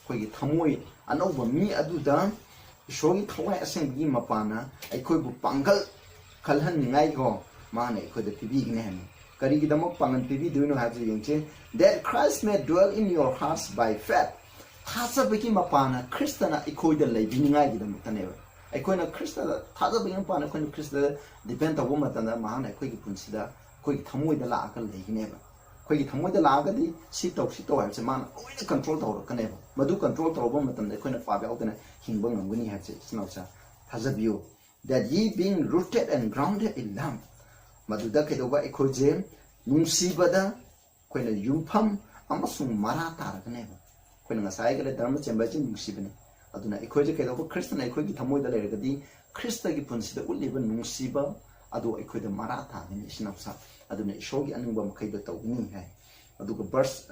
khoi gi thamoi anoba mi aduda ishogi thawai aseng gi mapana aikoi bu pangal khalhan ngai go mane khoi da tibi gi ne kari gi damak pangan tibi duino haji yengche that Christ may dwell in your hearts by faith thasa bagi mapana Christana ikoi da leibini ngai gi damak taneba aikoina Christa thasa bagi mapana khoi Christa depend of woman tana mahana khoi gi punsida khoi thamoi da la akal leigineba khoi thamoi da lagadi si tok haibse man oina control tawro kaneba madu control tawba matam da khoina pa baudana hingba nganguni haibse sinausa thajabiyo that ye being rooted and grounded in love maduda kaidoba ikhoje nungsibada koina yumpham amasung mara taragane koina ngasai gale dharma chembaji nungsibane aduna ikhoje kaidoba krishna ikhoji thamoida leragadi krishna gi punsida uliba nungsiba adu ikhoida mara taragane sinapsa aduna ishogi anungba makhaiba tawgini hai aduga verse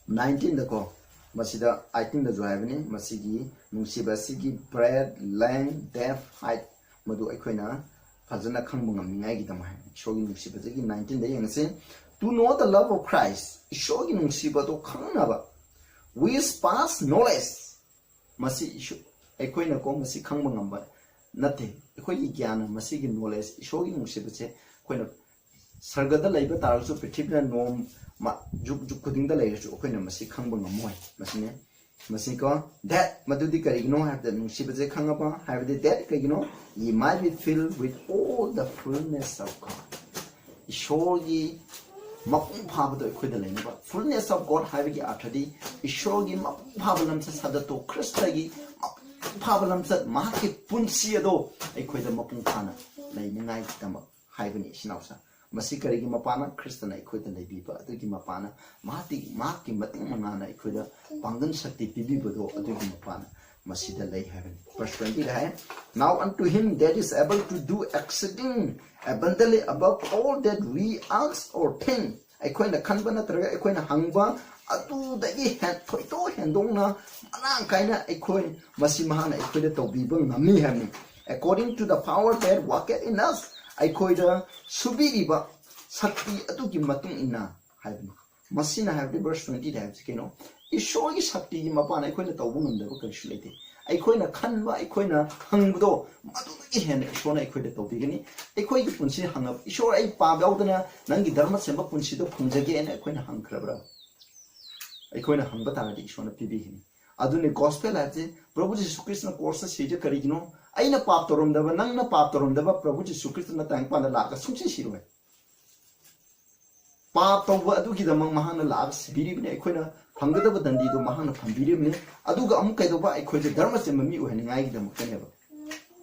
19 dako masida I think the johabni masigi nungsiba sigi bread length depth height madu ikhoina fazana khangbu ngamningai gi damai shogi nungsiba jagi 19 da yangse to know the love of Christ shogi nungsiba to khangnaba with past knowledge masi ishu ikhoina ko masi khangbu ngamba nate ikhoyi gyana masi gi knowledge shogi nungsiba che koina sargada laiba tarsu prithibna nom ma juk juk kuding da laisu koina masi khangbu ngamoy masine masi ko that madudi karigno have the nungsiba je khangaba have the that karigno ye might be filled with all the fullness of God ishogi mapung phabado ikhoida lainaba fullness of God habigi athadi ishogi mapung phabalam sa sadato Christagi mapung phabalam sa mahaki punsi ado ikhoida mapung phana lainingai tama haibani sinausa masi karigi mapana Kristna ikhoida leibiba adugi mapana mahaki mating mangana ikhoida pangan shakti pibibodo adugi mapana masida lay heaven verse 20 hai now unto him that is able to do exceeding abundantly above all that we ask or think aikoina khanba natraga aikoina hangba atu dagi hand thoito hendongna manang kaina aikoi masi mahana aikoida tawbiba ngami hamni according to the power that worketh in us aikoida subiriba sakti atugi matung ina haibni masina have verse 20 have keno ishogi sakti gi mapana aikoina tawbu ngandaba kaishu leite aikoina khanba aikoina hangbudo madudagi hen ishona aikoida tawbigani aikoigi punsi hangab ishor ai pabyaudana nangi dharma semba punsi do phungjage ena aikoina hangkrabra aikoina hangba taradi ishona pibihini aduni gospel ate prabhu jesus krishna course seje karigino aina pap toromdaba nangna pap toromdaba prabhu jesus krishna tangpana laka sungsi siroi pap tawba adugi damang mahana lak sibiribne aikoina phanggadaba dandi do mahana phambiribne aduga am kaidoba aikoje dharma semba mi uhaningai gi dam kaneba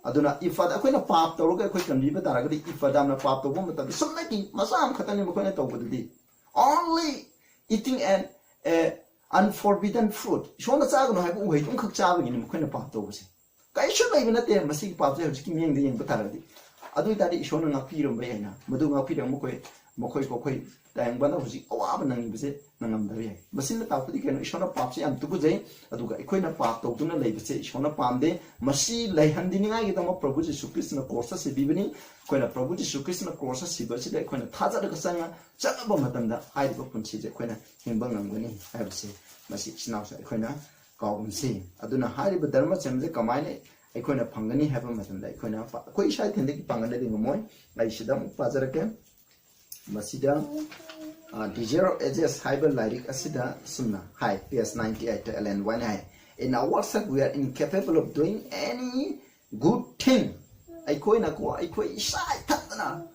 aduna ifada akoina pap tawga akoi kanbiba taragadi ifada amna pap tawba mata somnaki masam khatani makoina tawbududi only eating an unforbidden fruit shona chagno haibu uhai tum khak chabagi ni makoina pap tawbase kai shu lai bina te masi pap je hojiki miyeng de yeng bataradi adu tadi shona ngapiram ba yana madu ngapiram mokoi kokoi tayang bana hoji awaba nangi bise nangam dawe masin ta pudi keno ishona pap se am tuku jai aduga ikoina pap tawtuna leibase ishona pamde masi laihandini ngai gidama prabhu jesus krishna course se bibini koina prabhu jesus krishna course se base de koina thaja daga sanga changaba matamda haiba punchi je koina himba ngangani habse masi chinausa koina kaumsi aduna hariba dharma chamje kamaine aikoina phangani haba matamda aikoina koi shai thende ki pangane de ngomoi ai sidam pajarake masida Dijero Ages Hyber Lyric Asida Sumna Hi PS 98 to Ellen One Hi. In our WhatsApp we are incapable of doing any good thing. Aikoina ko aikoi sai thatna.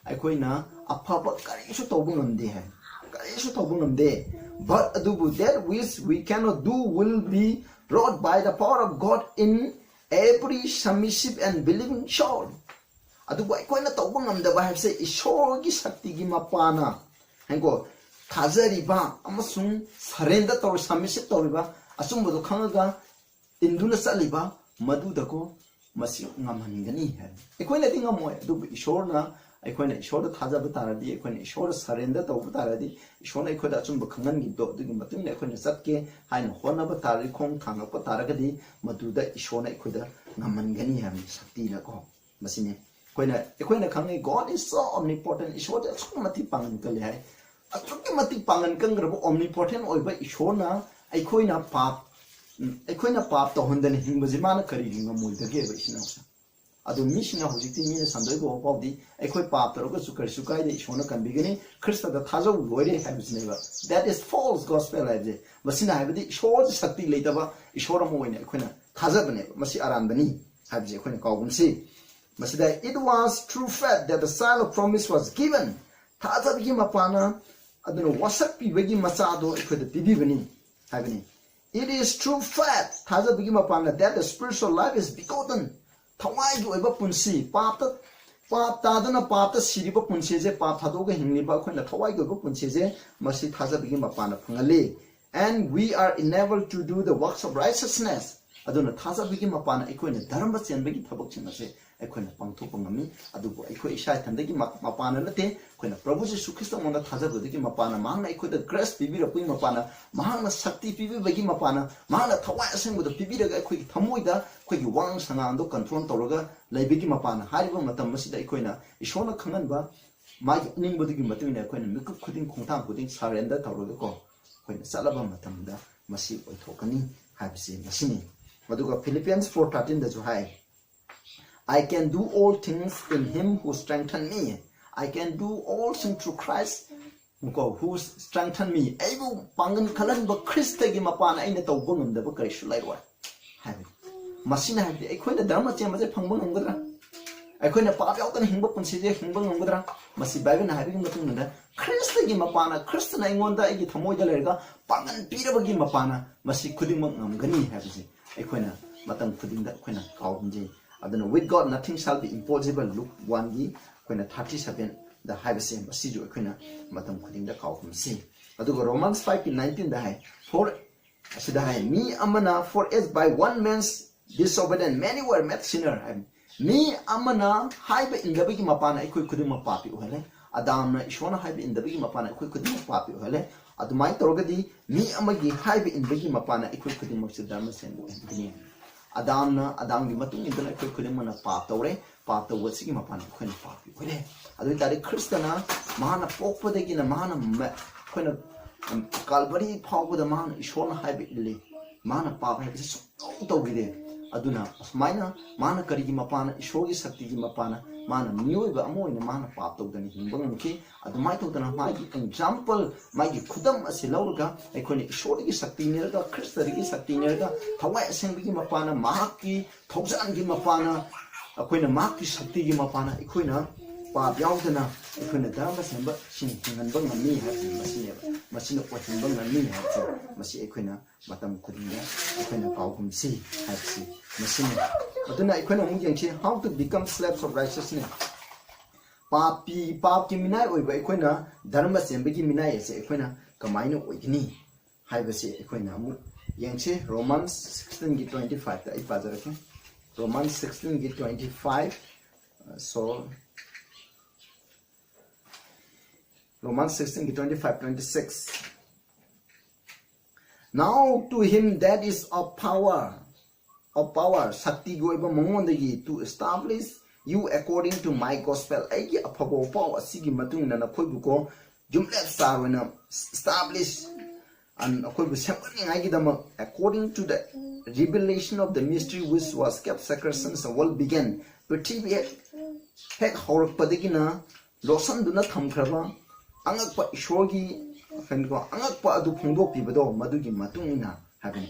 Aikoina apapa karishu tobungamde hai. Karishu tobungamde. But adubu that which we cannot do will be wrought by the power of God in every submissive and believing soul. Adubu aikoina tobungamda ba habse ishogi shakti gi mapana. Hango thajariba amasung sarenda tor submissive toriba asumbodo khangaga induna saliba madudako masi ngamhaningani hai ekoina dinga moy du ishorna ekoina ishor thajaba taradi ekoina ishor sarenda tobu taradi ishona ekoda achumba khangan gi do dugi matung ekoina satke haina hona ba tari khong thanga pa taragadi maduda ishona ekoda ngamangani hai sakti la ko masine ekoina khangai God is so omnipotent ishor achumati pangkal hai Atuki mati pangan kangrabo omnipotent oiba ishona aikoina pap to hondan hingbajimana kariging moidage ba isnausa adu mishina hojiti mina sandoi go pawdi aikoi pap to ko sukar sukai de ishona kanbigani krista da thajo loire habisneba that is false gospel aje masina habidi ishor shakti leitaba ishora moine aikoina thajabane masi aranbani habje aikoina kawgumsi masida it was true fact that the sign of promise was given thajabgi mapana aduna wasak pibagi machado ikoda pibibani habini it is true fact thaja bigi mapana that the spiritual life is begotten thawai gi oiba punsi papta पाप तादना पाप ता सिरिबा पुनसेजे पाप थादोगा हिंगलिबा अखोइना थवाई गोबा पुनसेजे मसी थाजाबगी मपाना फंगले and we are enabled to do the works of righteousness aduna थाजाबगी मपाना अखोइना धर्म चेनबगी थबक छिनसे अखोइना पंगथोपा ngami adubu अखोइ इसा थंदगी मपाना नते अखोइना प्रभु जीसु ख्रिस्ट मोना थाजाबगी मपाना मांगना अखोइदा ग्रेस पिबिरपुई मपाना मांगना शक्ति पिबिबगी मपाना मांगना थवाई असेंबुदा पिबिरगा अखोइ थमोइदा अखोइगी वांग संगांदो कंट्रोल तौरगा लेबिगी मपाना हारिबा मतम मसिदा अखोइना ईश्वरना खंगनबा मागी निंगबदगी मतुइना अखोइना मिकुप खुदिंग खोंथाम खुदिंग सरेंडर तौरगा को अखोइना चलबा मतमदा मसि ओइथोकनी हाबिसि मसिनी मदुगा फिलिपियंस 4:13 दजु हाय I can do all things in him who strengthens me. I can do all things through Christ who strengthens me. Aibu pangan khalan ba Christ gi mapana aina tawba ngamda ba kaisu lairwa. Habi. Masina habi aikoina dharma chema je phangba ngamgadra. Aikoina paap yautana hingba punsi je hingba ngamgadra. Masi Bible na habi gi matungna Christ gi mapana Christ na ingonda agi thamoi da lerga pangan piraba gi mapana masi khudimang ngamgani habi je. Aikoina matam khudingda aikoina kaumje adana with God nothing shall be impossible. Luke 1:37 the haibase masijo akhina matam khuding da kaufum si adugo Romans 5:19 da hai for asida hai me amana for as by one man's disobedience many were made sinner me amana haiba indabagi mapana ikoi khuding mapapi uhale adam na ishona haiba indabagi mapana ikoi khuding mapapi uhale adumai torogadi me amagi haiba indabagi mapana ikoi khuding maksidama sengu endini Adam gi matung indana ikoi khudimana paap tawre paap tawsigi mapana khoina paapi oile adu tari Kristana mahana pokpadagi na mahana khoina Calvary phawbada mahana ishona haibe ille mahana paap haibe so tawide aduna asmaina mahana karigi mapana ishogi sakti gi mapana mahana mioiba amoina mahana paap tawdani hingbangki adumai tawdana magi example magi khudam asi lawga aikoni ishorigi sakti neraga Kristari sakti neraga thawai asengbi mapana mahaki thaujan gi mapana akoina mahaki sakti gi mapana ikoina paap yaudana ikoina dharma semba shin hinganba ngami habi masineba masina othingba ngami habi masi ikoina matam khudinga ikoina kaugum si habi masina aduna ikoina mu yengchi how to become slaves of righteousness पाप की मिनाय ओइबा एखोइना धर्म सेंबगी मिनाय एसे एखोइना कमाइनो ओइगनी हाइबसे एखोइना अमु यंगसे रोमन्स 16:25 ता इपा जरके Romans 16:25 so Romans 16:25-26 now to him that is of power shakti goiba mongonda to establish you according to my gospel aigi apabo pau asigi matung na khoibuko jumle sarwana establish and khoibu semani aigi dama according to the revelation of the mystery which was kept secret since the world began prithvi hek horak padigina losan duna thamkhraba angakpa ishorgi fengo angakpa adu phungdok pibado madugi matungina habini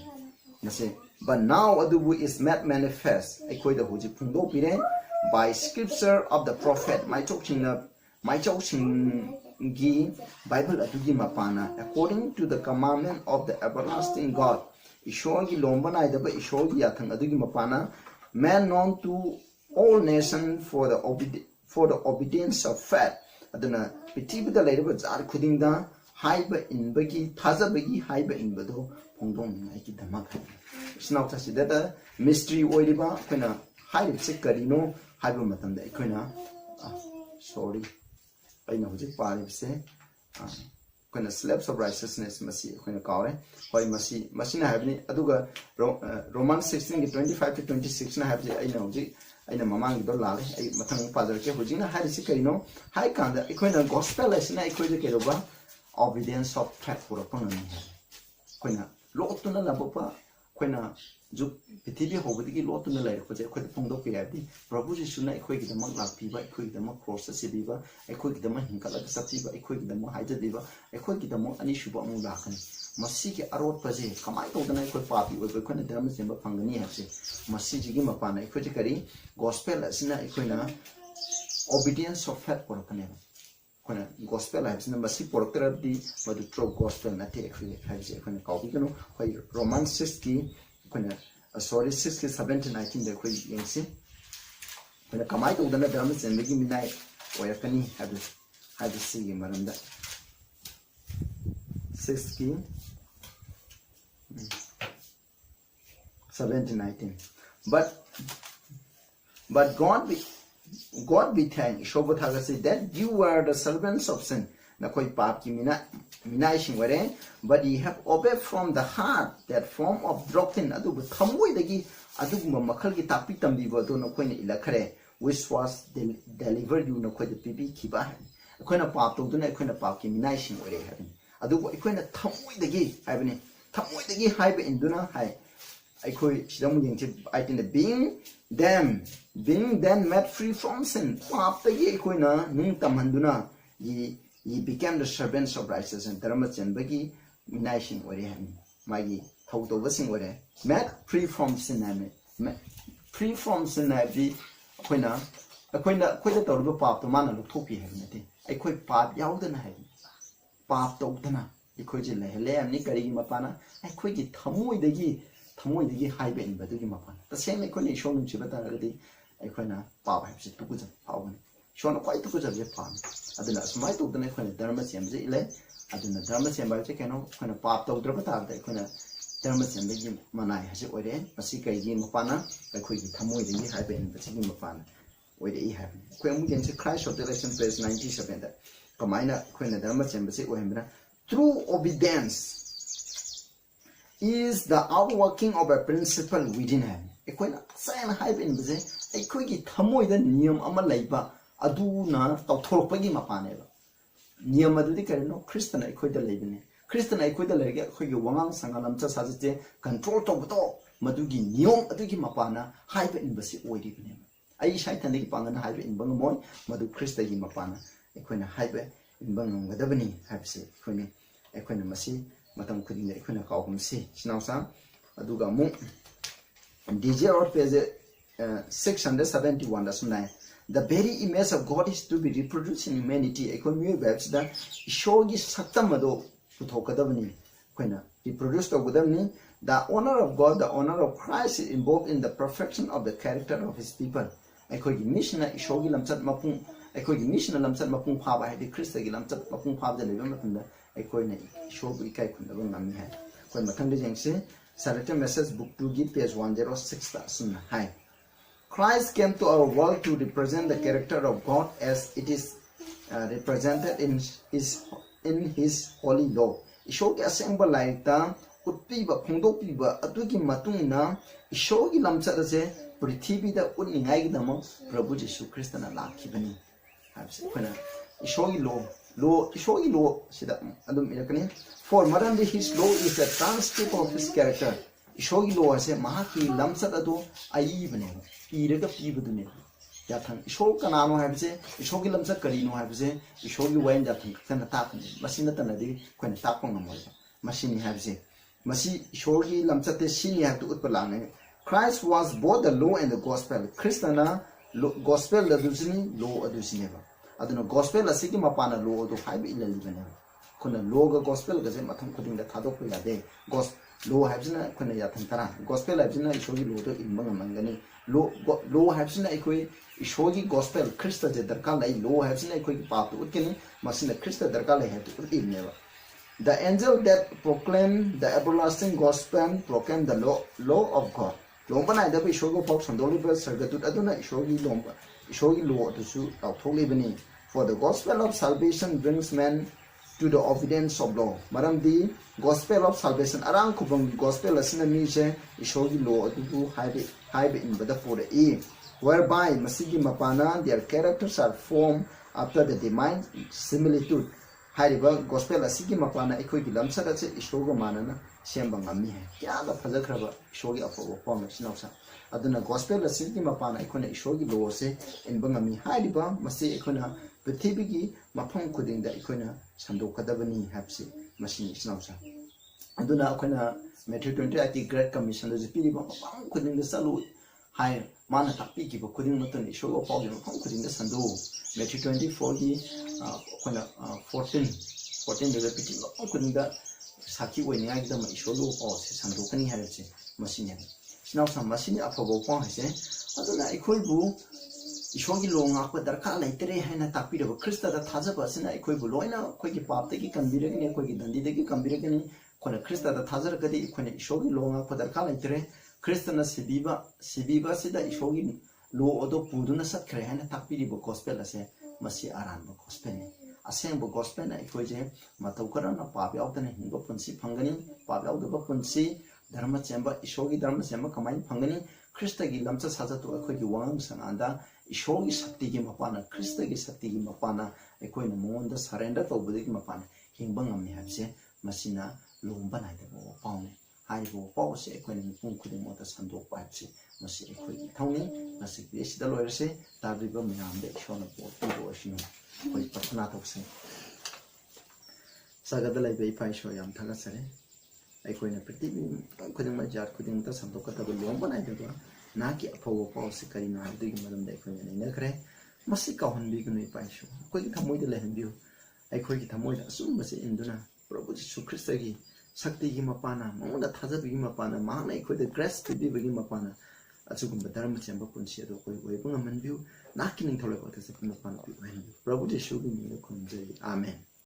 nase but now adubu is made manifest aikoida hoji phungdok pire by scripture of the prophet my choking gi Bible adugi mapana according to the commandment of the everlasting God ishorgi lombana idaba ishorgi yathang adugi mapana man known to all nations for the obedience of faith aduna pitibida lairaba jar khudingda haiba inbagi thazabagi haiba inbado phongdong ngai ki dhamak snau thasi da mystery oiliba khona haib se karino haiba matamda ikhoina sorry aina hojik paribse khona slaves of righteousness masi khona kawre hoi masina haibni aduga Romans 16:25-26 na haibje aina hojik aina mamang do lale ai mathang pajar ke hojina harisi karino hai kanda ikhoina gospel asina ikhoide keroba obedience of faith for upon me khoina lotuna labapa khoina ju pithibi hobadigi lotuna lai khoje khoi phongdo pe abi prabhu jisuna ikhoi gi damak lakpiba ikhoi gi damak cross asibiba ikhoi gi damak hinkala ga sapiba ikhoi gi damak haija diba ikhoi gi damak ani shuba amu lakhani masi ki arot paje kamai to dana ikhoi papi oi khoina dharma semba phangani hapse masi ji gi mapana ikhoi kari gospel asina ikhoina obedience of faith por kane khoina gospel asina masi poroktra di madu tro gospel na te ikhoi haije khoina kawi kanu khoi Romans 6 ki khoina sorry 6:17-19 de khoi yengsi when a kamai to the drums and making me night or a penny had to see him around that 60 17 19 but God be thanked Shobothaga said that you were the servants of sin nakoi pap ki minai sing ware but ye have obeyed from the heart that form of doctrine adu thamoi dagi adu makhal ki tapi tambi bo do nakoi ne ilakhare which was delivered you nakoi the pipi kiba akoi na pap to do na akoi na pap ki minai sing ware haben adu akoi na thamoi dagi habani thamoi dagi haibe induna hai akoi sidam yengche I think the being then made free from sin pap dagi akoi na ning tamhanduna ye became the servants of righteousness and dharma chenbagi minai ore ham magi thauto basing ore made free from sin am free from sin abi akoina tawba pap to mana lukhopi ham nati akoi pap yaudana hai pap tawdana ikoi je le am ni kari mapana akoi gi thamoi dagi haibe in badugi mapana the same akoi ni shonu chibata gadi akoina pap ham se tukuja pawani shonu kwai tukuja je pam aduna smai to dana khona dharma semje ile aduna dharma semba che keno khona pap to draba ta da khona dharma sembe gi manai hase ore masi kai gi mapana kai khoi gi thamoi gi haibe in basi gi mapana ore I have khoi mu gen se Christ of the Revelation page 97 da kamaina khona dharma sembe se ohembra true obedience is the outworking of a principle within him khona sain haibe in base khoi gi thamoi da niyam ama laiba aduna tawthorpagi mapane ba niyam adudi karino Christian aikoida leibine Christian aikoida lerge khoigi wangang sangalam cha sajite control to buto madugi niyam adugi mapana haiba inbasi oidi bine ai shaitani gi pangana haiba inbang moy madu Christa gi mapana aikoina haiba inbang ngadabani habse khoni aikoina masi matam khudin aikoina kawhum si sinausa aduga mu DJ or page 671 dasnai the very image of God is to be reproduced in humanity. Economy webs that shogi satamado putokadavani. When reproduced of Budamni, the honor of God, the honor of Christ is involved in the perfection of the character of his people. Ecogi missioner shogi lamsat mapung, ecogi missioner lamsat mapung paba, the Christa lamsat mapung pab the Levamatunda, ecoine shogi kai kundavang hai. When Matandi Jangse, Sarata message book 2 give page 106 high. Christ came to our world to represent the character of God as it is represented in his holy law. Ishogi assemble like the utpiba phongdokpiba atugi matungna ishogi lamchadase prithvi da uningai damo Prabhu Jesu Christ na lakhibani habse khona ishogi law sida adum irakani for maran his law is a transcript of his character. Ishogi law ase mahaki lamsad adu aibane Piraga Pibudune. Yatan Ishol Kanano habse, Ishogi Lamsa Karino habse, Ishogi Wayne Yatan, Tanatapani, Masina Tanadi, when tapon Machine habse. Masi Ishogi Lamsate Sini have to Utpalane. Christ was both the law and the gospel. Christana gospel the Dusini, law adusineva. Aduna gospel a siki mapana law to high illiveneva. Kuna loga gospel gazematum putting the Tadopila de gospel. Low habsina kuna yatantara gospel habsina ishogi lodo imbang mangani low habsina ikoi ishogi gospel Christa je darka lai low habsina ikoi pap utkini masina Christa darka lai hatu utineva. The angel that proclaimed the everlasting gospel proclaimed the law of God. Lomba na dabi ishogo pop sandoli ba sargatut aduna ishogi law adusu autholi bani. For the gospel of salvation brings man to the obedience of law. Maram the gospel of salvation arang kubang gospel asina mise ishogi law adu haibe in bada for the e whereby masigi mapana their characters are formed after the divine similitude. Hariba gospel asigi mapana ikoi lamsada se ishoga manana semba ngami hai kya da phajakraba ishogi apo pom sinausa aduna gospel asigi mapana ikona ishogi law se inba ngami hariba masi ikona Pithibigi mapong kuding da ikona sando kadabani habsi machine snausa. Aduna akona Matthew 20 ati Great Commission da jipiri mapong kuding da salu hai mana tapi ki kuding matun ishogo pawgi mapong kuding da sando Matthew 24 di akona 14 da repiti mapong kuding da saki wani agi da ma ishogo paw se sando kani habsi machine snausa machine apogo paw hase aduna ikoi bu ꯏꯁꯣꯔꯒꯤ ꯂꯣ ꯉꯥꯛꯄ ꯗꯔꯀꯥꯔ ꯂꯩꯇꯔꯦ ꯍꯥꯏꯅ ꯇꯥꯛꯄꯤꯔꯕ ꯈ꯭ꯔꯤꯁꯇꯗ ꯊꯥꯖꯕ ꯑꯁꯤꯅ ꯑꯩꯈꯣꯏꯕꯨ ꯂꯣꯏꯅ ꯑꯩꯈꯣꯏꯒꯤ ꯄꯥꯞꯇꯒꯤ ꯀꯟꯕꯤꯔꯒꯅꯤ ꯑꯩꯈꯣꯏꯒꯤ ꯗꯟꯗꯤꯗꯒꯤ ꯀꯟꯕꯤꯔꯒꯅꯤ ꯑꯩꯈꯣꯏꯅ ꯈ꯭ꯔꯤꯁꯇꯗ ꯊꯥꯖꯔꯒꯗꯤ ꯑꯩꯈꯣꯏꯅ ꯏꯁꯣꯔꯒꯤ ꯂꯣ ꯉꯥꯛꯄ ꯗꯔꯀꯥꯔ ꯂꯩꯇꯔꯦ ꯈ꯭ꯔꯤꯁꯇꯅ ꯁꯤꯕꯤꯕ ꯑꯁꯤꯗ ꯏꯁꯣꯔꯒꯤ ꯂꯣ ꯑꯗꯨ ꯄꯨꯗꯨꯅ ꯆꯠꯈ꯭ꯔꯦ ꯍꯥꯏꯅ ꯇꯥꯛꯄꯤꯔꯤꯕ ꯒꯣꯁꯄꯦꯜ ꯑꯁꯦ ꯃꯁꯤ ꯑꯔꯥꯟꯕ ꯒꯣꯁꯄꯦꯜꯅꯤ ꯑꯁꯦꯡꯕ ꯒꯣꯁꯄꯦꯜꯅ ꯑꯩꯈꯣꯏꯁꯦ ꯃꯇꯧ ꯀꯔꯝꯅ ꯄꯥꯞ ꯌꯥꯎꯗꯅ ꯍꯤꯡꯕ ꯄꯨꯟꯁꯤ ꯐꯪꯒꯅꯤ ꯄꯥꯞ ꯌꯥꯎꯗꯕ ꯄꯨꯟꯁꯤ ꯙꯔꯃ ꯆꯦꯟꯕ ꯏꯁꯣꯔꯒꯤ ꯙꯔꯃ ꯆꯦꯟꯕ ꯀꯃꯥꯏꯅ ꯐꯪꯒꯅꯤ ꯈ꯭ꯔꯤꯁꯇꯒꯤ ꯂꯝꯆꯠ ꯁꯥꯖꯠꯇꯨ ꯑꯩꯈꯣꯏꯒꯤ ꯋꯥꯉꯥꯡ ꯁꯉꯥꯡꯗ ꯏꯁꯣꯔꯒꯤ ꯁꯛꯇꯤꯒꯤ ꯃꯄꯥꯟꯅ ꯈ꯭ꯔꯤꯁꯇꯒꯤ ꯁꯛꯇꯤꯒꯤ ꯃꯄꯥꯟꯅ ꯑꯩꯈꯣꯏꯅ ꯃꯉꯣꯟꯗ ꯁꯔꯦꯟꯗꯔ ꯇꯧꯕꯗꯒꯤ ꯃꯄꯥꯟꯅ ꯍꯤꯡꯕ ꯉꯝꯃꯤ ꯍꯥꯏꯕꯁꯦ ꯃꯁꯤꯅ ꯂꯣꯝꯕ ꯅꯥꯏꯗꯕ ꯋꯥꯄꯥꯎꯅꯤ ꯍꯥꯏꯔꯤꯕ ꯋꯥꯄꯥꯎ ꯑꯁꯤ ꯑꯩꯈꯣꯏꯅ ꯃꯤꯄꯨꯝ ꯈꯨꯗꯤꯡꯃꯛꯇ ꯁꯟꯗꯣꯛꯄ ꯍꯥꯏꯕꯁꯤ ꯃꯁꯤ ꯑꯩꯈꯣꯏꯒꯤ ꯏꯊꯧꯅꯤ ꯉꯁꯤꯒꯤꯗꯤ ꯑꯁꯤꯗ ꯂꯣꯏꯔꯁꯤ ꯇꯥꯕꯤꯕ ꯃꯌꯥꯝꯗ ꯏꯁꯣꯔꯅ ꯕꯣꯔ ꯄꯤꯕ ꯑꯣꯏꯁꯅꯨ ꯑꯩꯈꯣꯏ ꯄ꯭ꯔꯊꯅꯥ ꯇꯧꯁꯤ ꯁꯒꯗ ꯂꯩꯕ ꯏꯄꯥ ꯏꯁꯣꯔ ꯌꯥꯝ ꯊꯥꯒꯠꯆꯔꯤ ꯑꯩꯈꯣꯏꯅ ꯄ꯭ꯔꯤꯊꯤꯕꯤ ꯈꯨꯗꯤꯡꯃꯛ ꯖꯥꯠ ꯈꯨꯗꯤꯡꯃꯛꯇ ꯁꯟꯗꯣꯛꯀꯗꯕ ꯂꯣꯝꯕ ꯅꯥꯏꯗꯕ ꯅꯍꯥꯛꯀꯤ ꯑꯐꯕ ꯄꯥꯎ ꯑꯁꯤ ꯀꯔꯤꯅꯣ ꯍꯥꯏꯕꯗꯨꯒꯤ ꯃꯔꯝꯗ ꯑꯩꯈꯣꯏꯅ ꯅꯩꯅꯈ꯭ꯔꯦ ꯃꯁꯤ ꯀꯥꯎꯍꯟꯕꯤꯒꯅꯨ ꯏꯄꯥ ꯏꯁꯣꯔ ꯑꯩꯈꯣꯏꯒꯤ ꯊꯃꯣꯏꯗ ꯂꯩꯍꯟꯕꯤꯌꯨ ꯑꯩꯈꯣꯏꯒꯤ ꯊꯃꯣꯏꯗ ꯑꯆꯨꯝꯕꯁꯤ ꯏꯟꯗꯨꯅ ꯄ꯭ꯔꯚꯨ ꯖꯤꯁꯨ ꯈ꯭ꯔꯤꯁꯇꯒꯤ ꯁꯛꯇꯤꯒꯤ ꯃꯄꯥꯟꯅ ꯃꯉꯣꯟꯗ ꯊꯥꯖꯕꯒꯤ ꯃꯄꯥꯟꯅ ꯃꯍꯥꯛꯅ ꯑꯩꯈꯣꯏꯗ ꯒ꯭ꯔꯦꯁ ꯄꯤꯕꯤꯕꯒꯤ ꯃꯄꯥꯟꯅ ꯑꯁꯤꯒꯨꯝꯕ ꯙꯔꯃ ꯆꯦꯟꯕ ꯄꯨꯟꯁꯤ ꯑꯗꯨ ꯑꯩꯈꯣꯏ ꯑꯣꯏꯕ ꯉꯝꯍꯟꯕꯤꯌꯨ ꯅꯍꯥꯛꯀꯤ ꯅꯤꯡꯊꯧ ꯂꯩꯕꯥꯛꯇ ꯆꯠꯄ ꯃꯄꯥꯟ ꯄꯤꯕ ꯑꯣꯏꯍꯟꯕꯤꯌꯨ ꯄ꯭ꯔꯚꯨ ꯖꯤꯁꯨꯒꯤ ꯃꯤꯡꯗ ꯈꯨꯔꯨꯝꯖꯔꯤ ꯑꯥꯃꯦꯟ